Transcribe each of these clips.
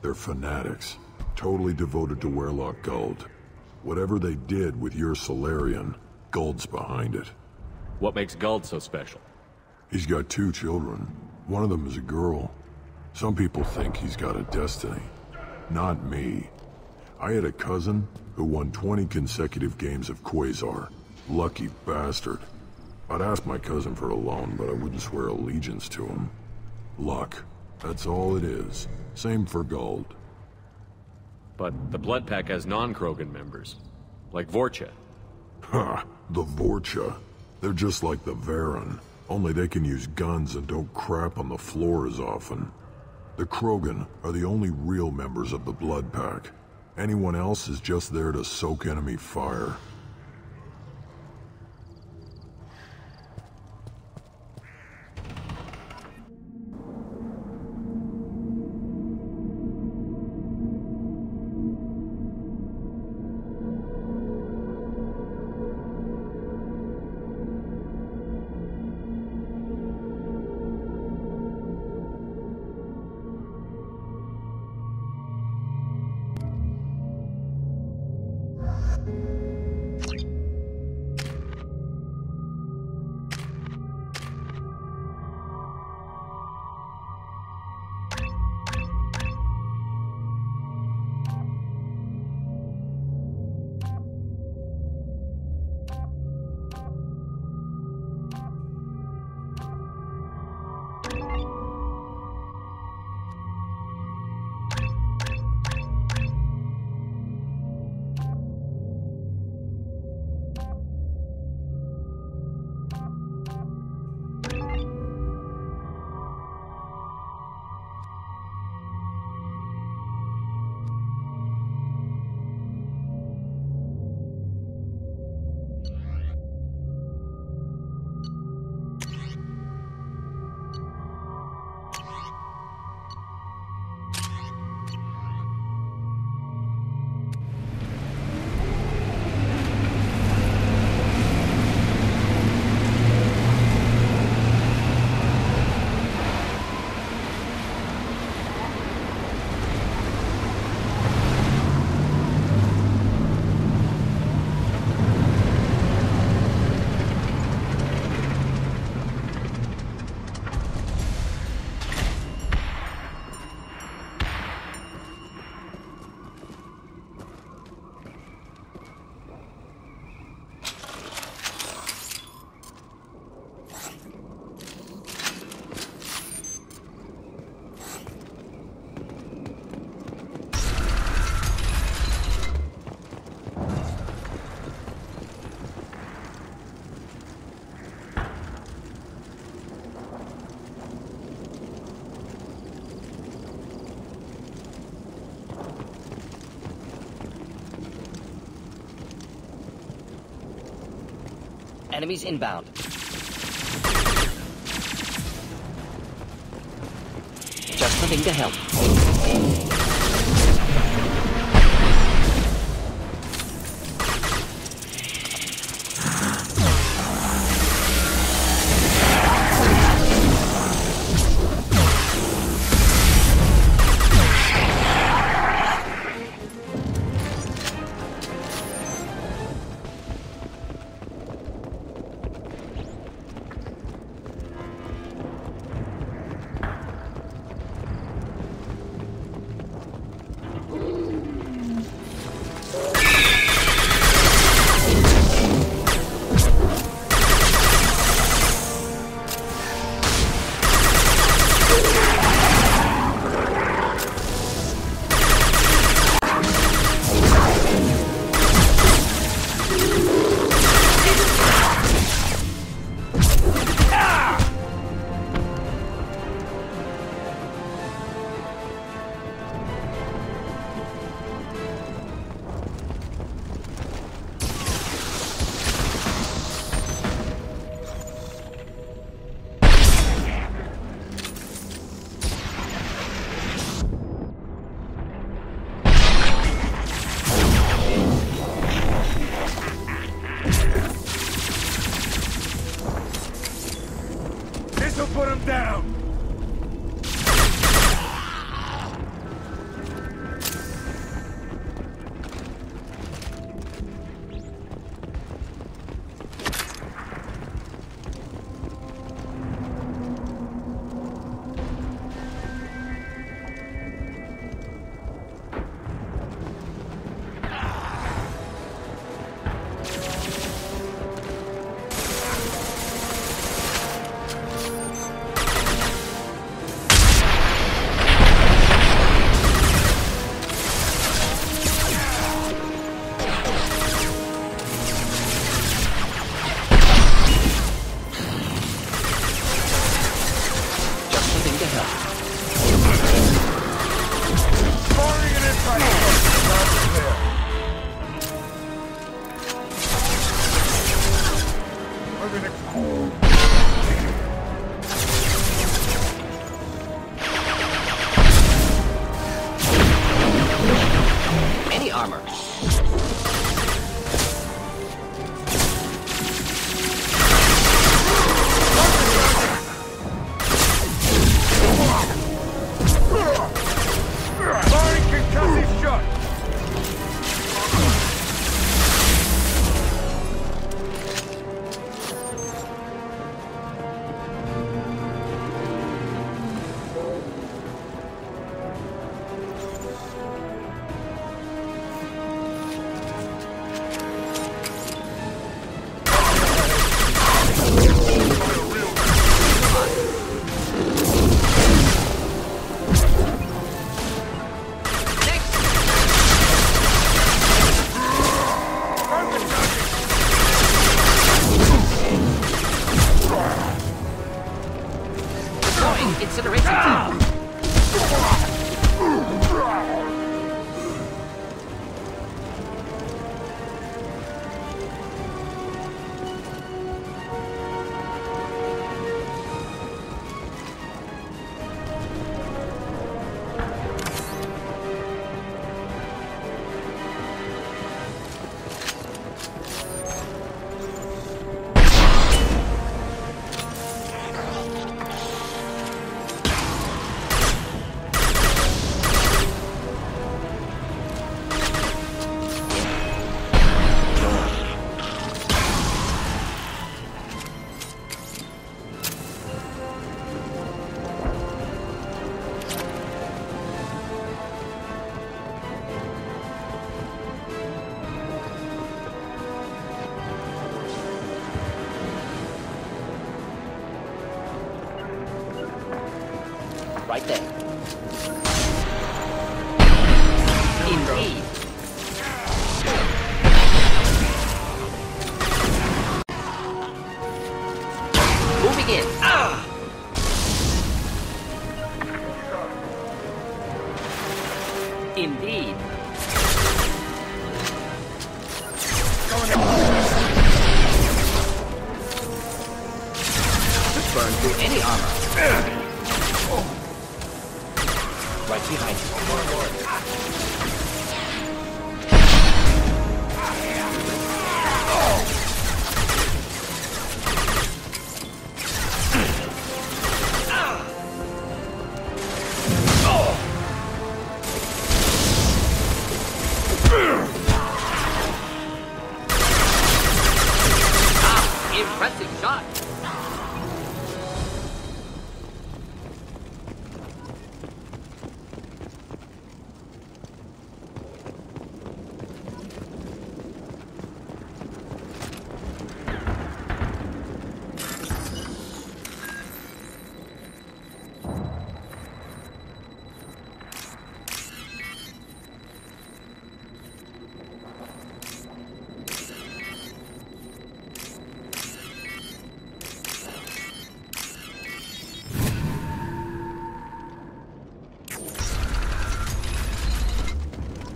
They're fanatics, totally devoted to Werlock Guld. Whatever they did with your Solarian, Guld's behind it. What makes Guld so special? He's got 2 children. One of them is a girl. Some people think he's got a destiny. Not me. I had a cousin who won 20 consecutive games of Quasar. Lucky bastard. I'd ask my cousin for a loan, but I wouldn't swear allegiance to him. Luck. That's all it is. Same for Guld. But the Blood Pack has non-Krogan members, like Vorcha. Ha! The Vorcha. They're just like the Varen, only they can use guns and don't crap on the floor as often. The Krogan are the only real members of the Blood Pack. Anyone else is just there to soak enemy fire. Enemies inbound. Just coming to help. Put him down! armor. Firing concussive shot! Right there. Indeed. Moving in. Indeed. Could burn through any armor. Right behind you. Impressive shot.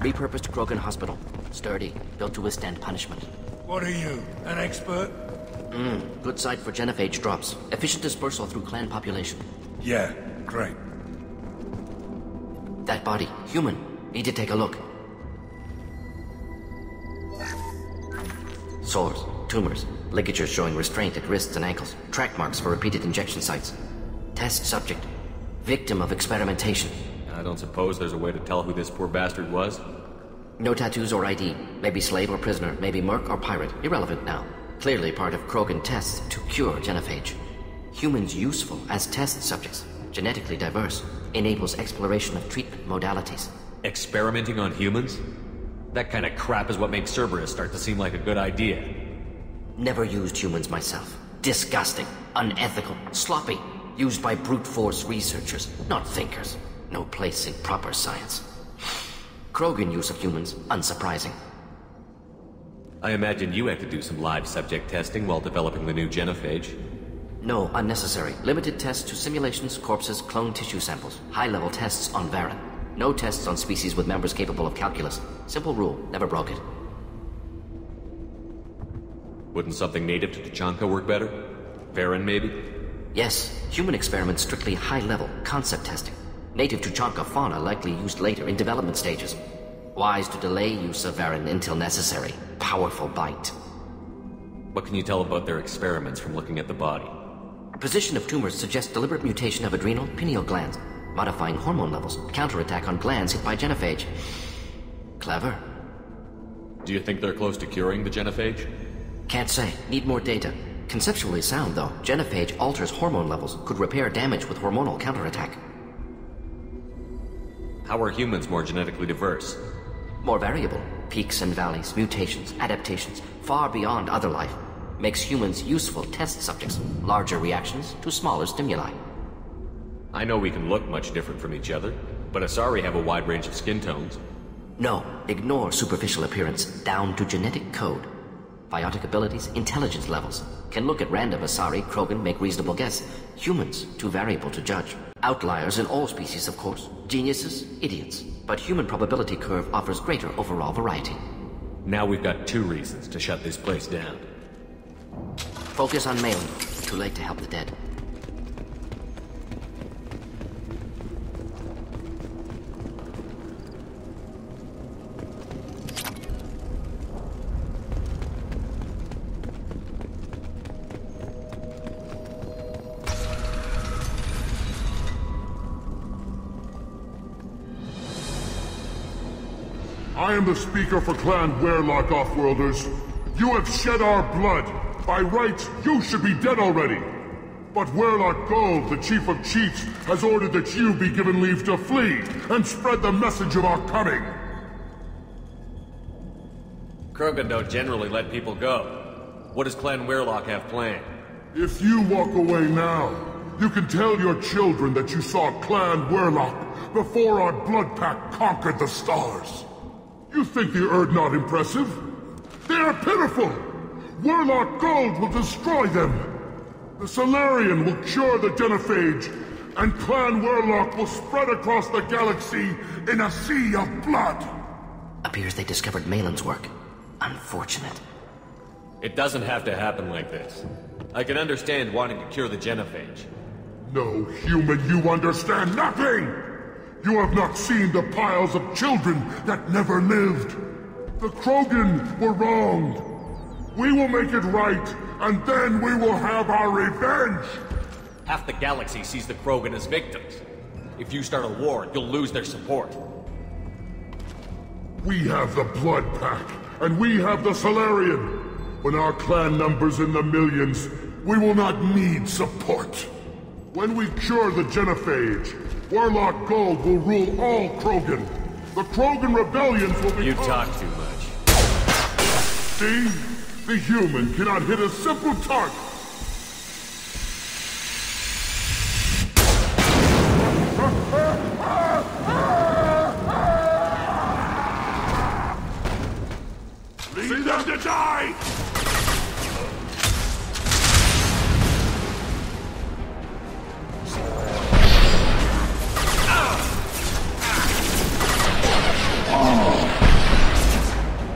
Repurposed Krogan hospital. Sturdy, built to withstand punishment. What are you, an expert? Good site for genophage drops. Efficient dispersal through clan population. Yeah, great. That body, human. Need to take a look. Sores, tumors, ligatures showing restraint at wrists and ankles. Track marks for repeated injection sites. Test subject. Victim of experimentation. I don't suppose there's a way to tell who this poor bastard was? No tattoos or ID. Maybe slave or prisoner. Maybe merc or pirate. Irrelevant now. Clearly part of Krogan tests to cure genophage. Humans useful as test subjects. Genetically diverse. Enables exploration of treatment modalities. Experimenting on humans? That kind of crap is what makes Cerberus start to seem like a good idea. Never used humans myself. Disgusting. Unethical. Sloppy. Used by brute force researchers, not thinkers. No place in proper science. Krogan use of humans, unsurprising. I imagine you had to do some live subject testing while developing the new genophage. No, unnecessary. Limited tests to simulations, corpses, cloned tissue samples. High-level tests on Varren. No tests on species with members capable of calculus. Simple rule, never broke it. Wouldn't something native to Tuchanka work better? Varren, maybe? Yes, human experiments strictly high-level, concept testing. Native Tuchanka fauna likely used later in development stages. Wise to delay use of Varen until necessary. Powerful bite. What can you tell about their experiments from looking at the body? Position of tumors suggests deliberate mutation of adrenal, pineal glands, modifying hormone levels, counterattack on glands hit by genophage. Clever. Do you think they're close to curing the genophage? Can't say. Need more data. Conceptually sound, though. Genophage alters hormone levels, could repair damage with hormonal counterattack. How are humans more genetically diverse? More variable. Peaks and valleys, mutations, adaptations, far beyond other life. Makes humans useful test subjects. Larger reactions to smaller stimuli. I know we can look much different from each other, but Asari have a wide range of skin tones. No, ignore superficial appearance, down to genetic code. Biotic abilities, intelligence levels. Can look at random Asari, Krogan, make reasonable guess. Humans, too variable to judge. Outliers in all species, of course. Geniuses, idiots. But human probability curve offers greater overall variety. Now we've got 2 reasons to shut this place down. Focus on mailing. Too late to help the dead. I am the speaker for Clan Werlock, Offworlders. You have shed our blood. By rights, you should be dead already. But Werlock Gold, the Chief of Chiefs, has ordered that you be given leave to flee and spread the message of our coming. Krogan don't generally let people go. What does Clan Werlock have planned? If you walk away now, you can tell your children that you saw Clan Werlock before our blood pact conquered the stars. You think the Erd not impressive? They are pitiful! Werlock Gold will destroy them! The Solarian will cure the genophage, and Clan Werlock will spread across the galaxy in a sea of blood! Appears they discovered Malin's work. Unfortunate. It doesn't have to happen like this. I can understand wanting to cure the genophage. No, human, you understand nothing! You have not seen the piles of children that never lived. The Krogan were wronged. We will make it right, and then we will have our revenge! Half the galaxy sees the Krogan as victims. If you start a war, you'll lose their support. We have the Blood Pack, and we have the Solarian. When our clan numbers in the millions, we will not need support. When we cure the genophage, Werlock Gold will rule all Krogan. The Krogan rebellions will be— You talk too much. See? The human cannot hit a simple target. Leave them to die!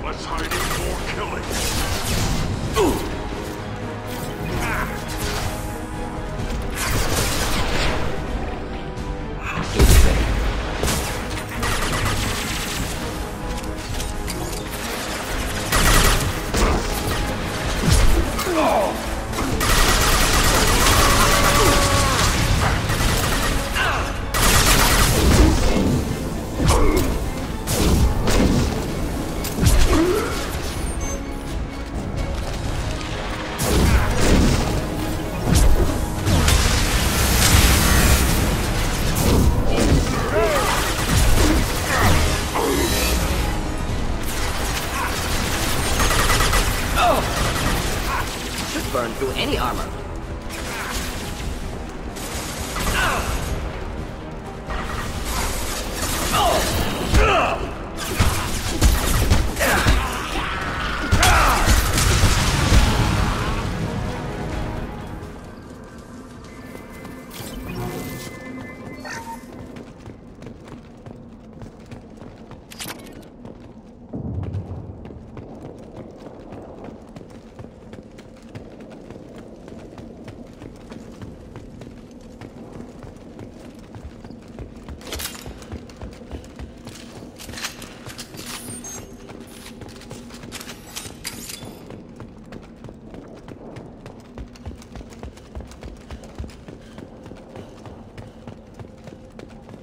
Let's hide more killing. Burn through any armor.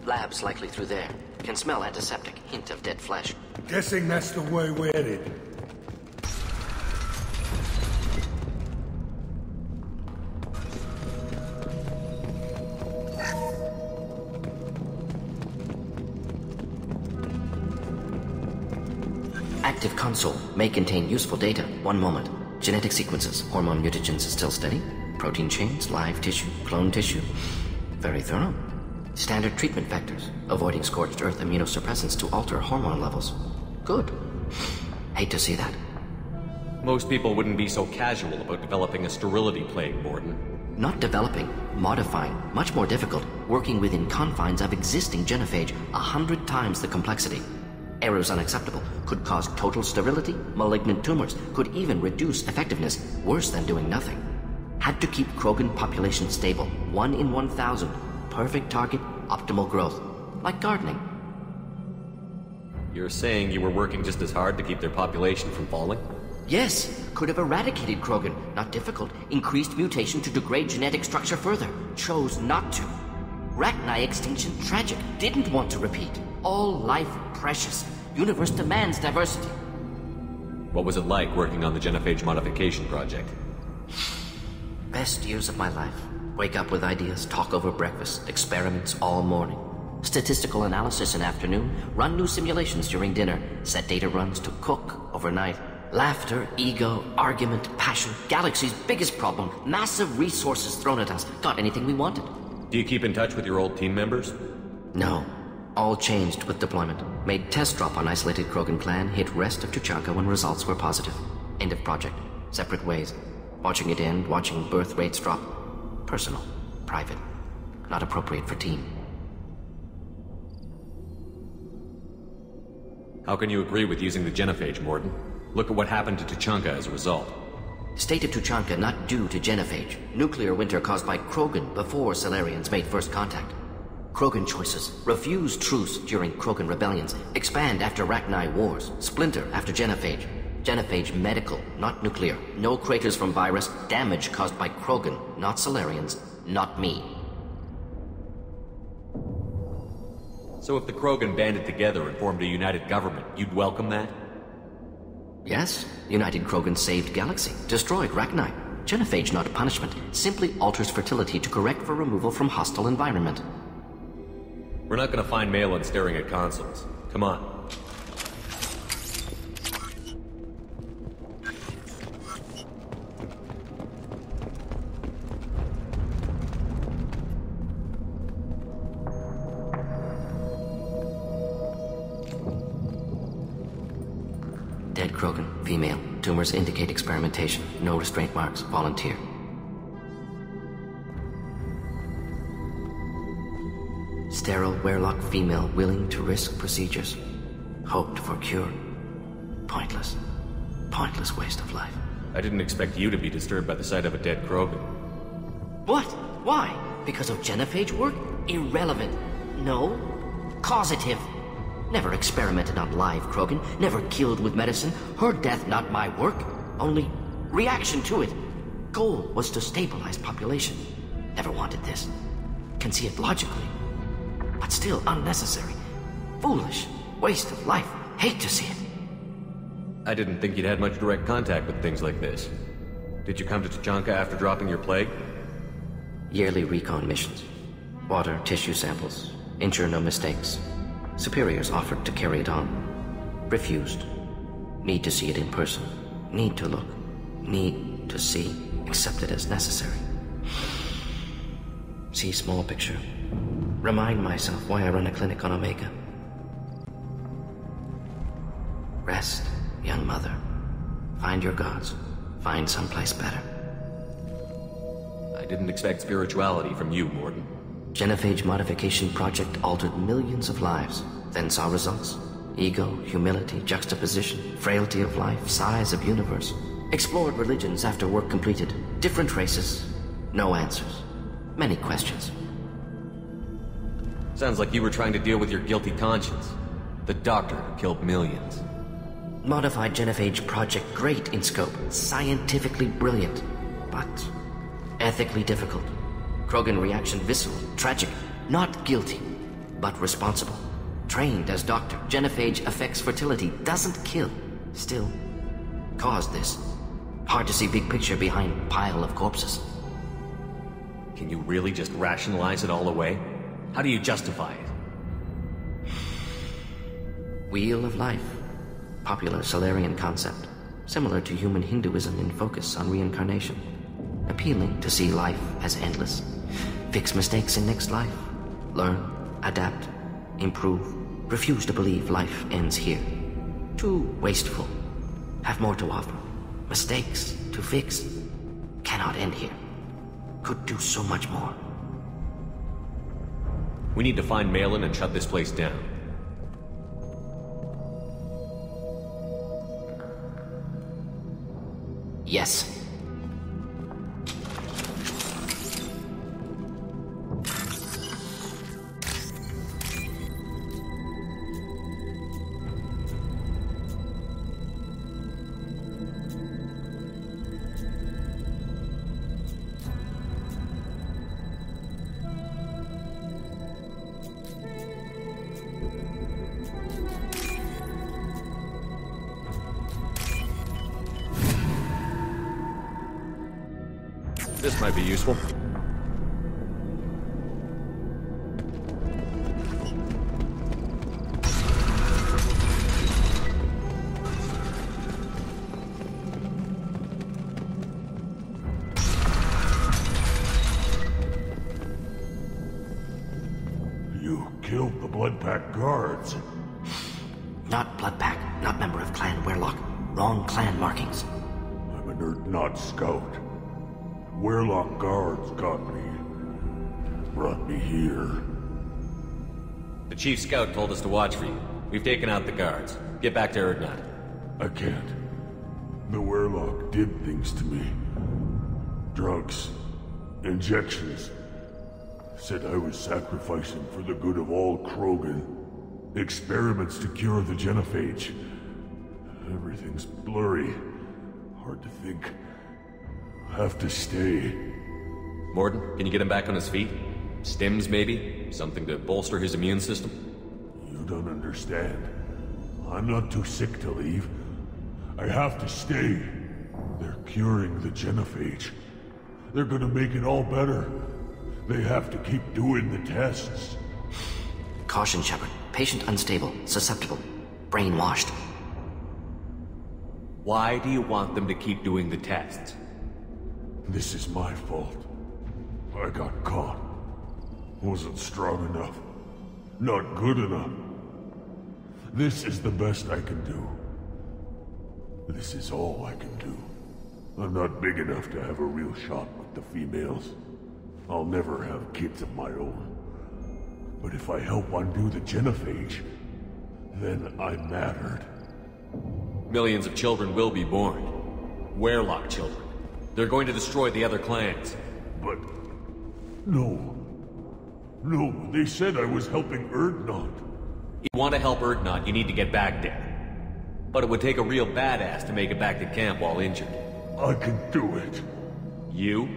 Lab's likely through there. Can smell antiseptic. Hint of dead flesh. Guessing that's the way we're headed. Active console may contain useful data. One moment. Genetic sequences. Hormone mutagens still steady. Protein chains, live tissue, clone tissue. Very thorough. Standard treatment vectors. Avoiding scorched earth immunosuppressants to alter hormone levels. Good. Hate to see that. Most people wouldn't be so casual about developing a sterility plague, Mordin. Not developing, modifying, much more difficult, working within confines of existing genophage, 100 times the complexity. Errors unacceptable, could cause total sterility, malignant tumors, could even reduce effectiveness, worse than doing nothing. Had to keep Krogan population stable, 1 in 1,000. Perfect target, optimal growth. Like gardening. You're saying you were working just as hard to keep their population from falling? Yes, could have eradicated Krogan. Not difficult. Increased mutation to degrade genetic structure further. Chose not to. Rachni extinction tragic. Didn't want to repeat. All life precious. Universe demands diversity. What was it like working on the genophage modification project? Best years of my life. Wake up with ideas, talk over breakfast, experiments all morning. Statistical analysis in afternoon, run new simulations during dinner, set data runs to cook overnight. Laughter, ego, argument, passion, galaxy's biggest problem, massive resources thrown at us. Got anything we wanted. Do you keep in touch with your old team members? No. All changed with deployment. Made test drop on isolated Krogan clan, hit rest of Tuchanka when results were positive. End of project. Separate ways. Watching it end, watching birth rates drop. Personal. Private. Not appropriate for team. How can you agree with using the genophage, Mordin? Look at what happened to Tuchanka as a result. State of Tuchanka not due to genophage. Nuclear winter caused by Krogan before Salarians made first contact. Krogan choices. Refuse truce during Krogan rebellions. Expand after Rachni wars. Splinter after genophage. Genophage medical, not nuclear. No craters from virus. Damage caused by Krogan, not Salarians. Not me. So if the Krogan banded together and formed a united government, you'd welcome that? Yes. United Krogan saved Galaxy. Destroyed Rachni. Genophage not punishment. Simply alters fertility to correct for removal from hostile environment. We're not gonna find Malin staring at consoles. Come on. Dead Krogan, female. Tumors indicate experimentation. No restraint marks. Volunteer. Sterile Werelock female willing to risk procedures. Hoped for cure. Pointless. Pointless waste of life. I didn't expect you to be disturbed by the sight of a dead Krogan. What? Why? Because of genophage work? Irrelevant. No. Causative. Never experimented on live Krogan. Never killed with medicine. Her death not my work. Only reaction to it. Goal was to stabilize population. Never wanted this. Can see it logically. But still unnecessary. Foolish. Waste of life. Hate to see it. I didn't think you'd had much direct contact with things like this. Did you come to Tuchanka after dropping your plague? Yearly recon missions. Water, tissue samples. Ensure no mistakes. Superiors offered to carry it on. Refused. Need to see it in person. Need to look. Need to see. Accept it as necessary. See small picture. Remind myself why I run a clinic on Omega. Rest, young mother. Find your gods. Find someplace better. I didn't expect spirituality from you, Mordin. Genophage modification project altered millions of lives, then saw results. Ego, humility, juxtaposition, frailty of life, size of universe. Explored religions after work completed. Different races. No answers. Many questions. Sounds like you were trying to deal with your guilty conscience. The doctor who killed millions. Modified genophage project great in scope. Scientifically brilliant. But ethically difficult. Krogan reaction visceral, tragic, not guilty. but responsible. Trained as doctor, genophage affects fertility, doesn't kill. Still, caused this. Hard to see big picture behind pile of corpses. Can you really just rationalize it all away? How do you justify it? Wheel of life. Popular Solarian concept. Similar to human Hinduism in focus on reincarnation. Appealing to see life as endless. Fix mistakes in next life. Learn, adapt, improve. Refuse to believe life ends here. Too wasteful. Have more to offer. Mistakes to fix. Cannot end here. Could do so much more. We need to find Malin and shut this place down. Yes. This might be useful. You killed the Blood Pack guards. Not Blood Pack, not member of Clan Werlock. Wrong clan markings. I'm an Erdnot scout. Werlock guards got me. Brought me here. The Chief Scout told us to watch for you. We've taken out the guards. Get back to Erdnot. I can't. The Werlock did things to me. Drugs. Injections. Said I was sacrificing for the good of all Krogan. Experiments to cure the genophage. Everything's blurry. Hard to think. Have to stay. Mordin, can you get him back on his feet? Stims, maybe? Something to bolster his immune system? You don't understand. I'm not too sick to leave. I have to stay. They're curing the genophage. They're gonna make it all better. They have to keep doing the tests. Caution, Shepard. Patient unstable, susceptible, brainwashed. Why do you want them to keep doing the tests? This is my fault. I got caught. Wasn't strong enough. Not good enough. This is the best I can do. This is all I can do. I'm not big enough to have a real shot with the females. I'll never have kids of my own. But if I help undo the genophage, then I mattered. Millions of children will be born. Werlock children. They're going to destroy the other clans. But... no. No, they said I was helping Erdnot. If you want to help Erdnot, you need to get back there. But it would take a real badass to make it back to camp while injured. I can do it. You?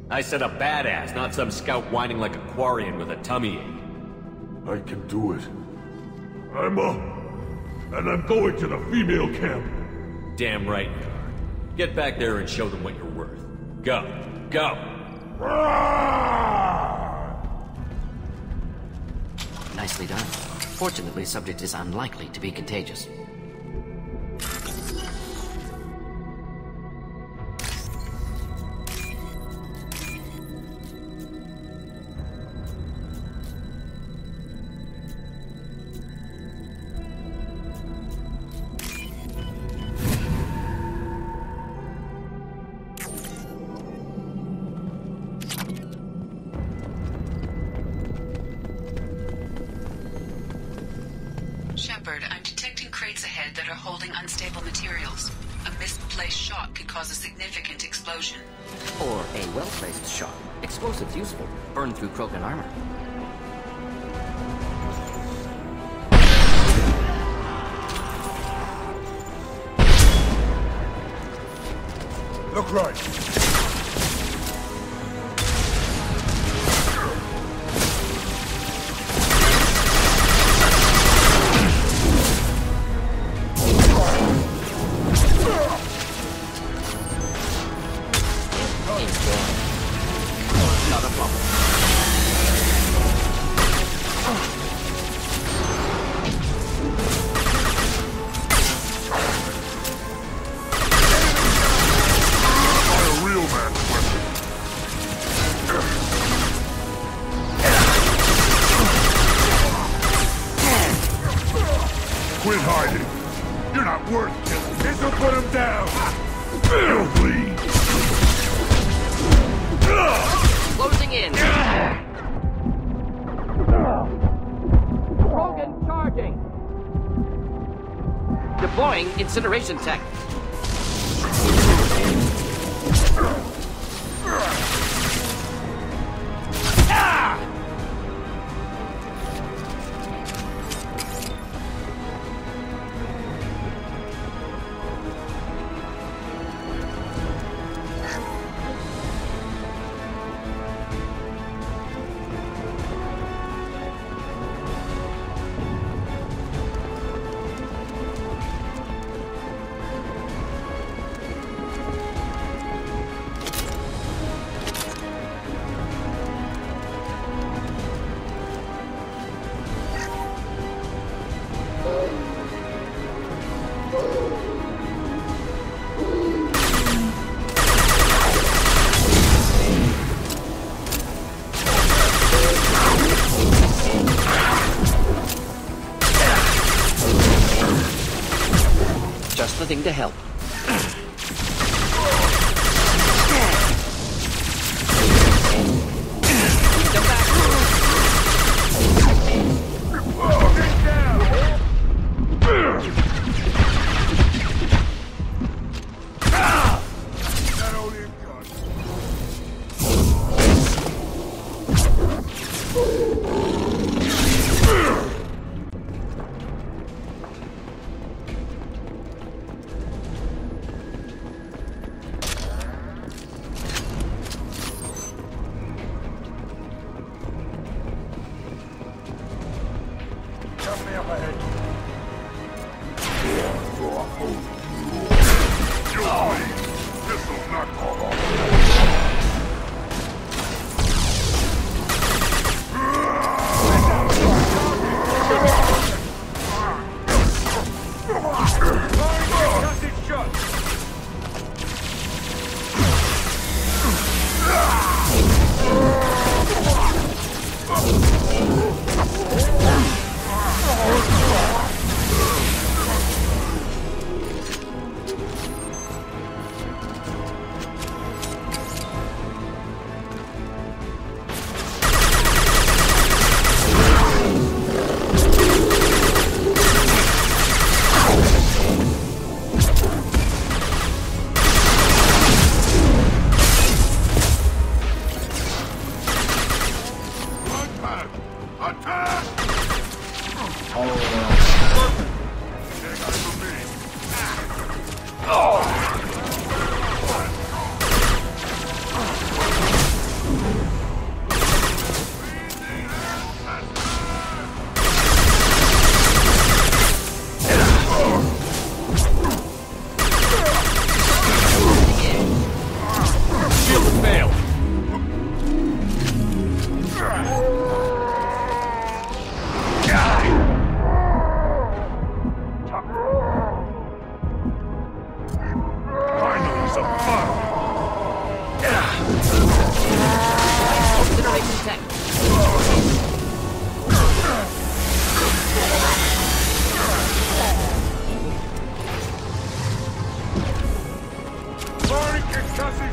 I said a badass, not some scout whining like a Quarian with a tummy ache. I can do it. I'm up. And I'm going to the female camp. Damn right you are. Get back there and show them what you're worth. Go. Go! Nicely done. Fortunately, subject is unlikely to be contagious. Shepard, I'm detecting crates ahead that are holding unstable materials. A misplaced shot could cause a significant explosion. Or a well-placed shot. Explosives useful. Burn through Krogan armor. Look right. Quit hiding. You're not worth killing. This'll put him down. You'll bleed. Closing in. Krogan charging. Deploying incineration tech. Just the thing to help. Come back. Get down. That only a gun. Company up ahead. This'll not call off. Cut it shut. Attack!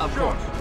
Of course.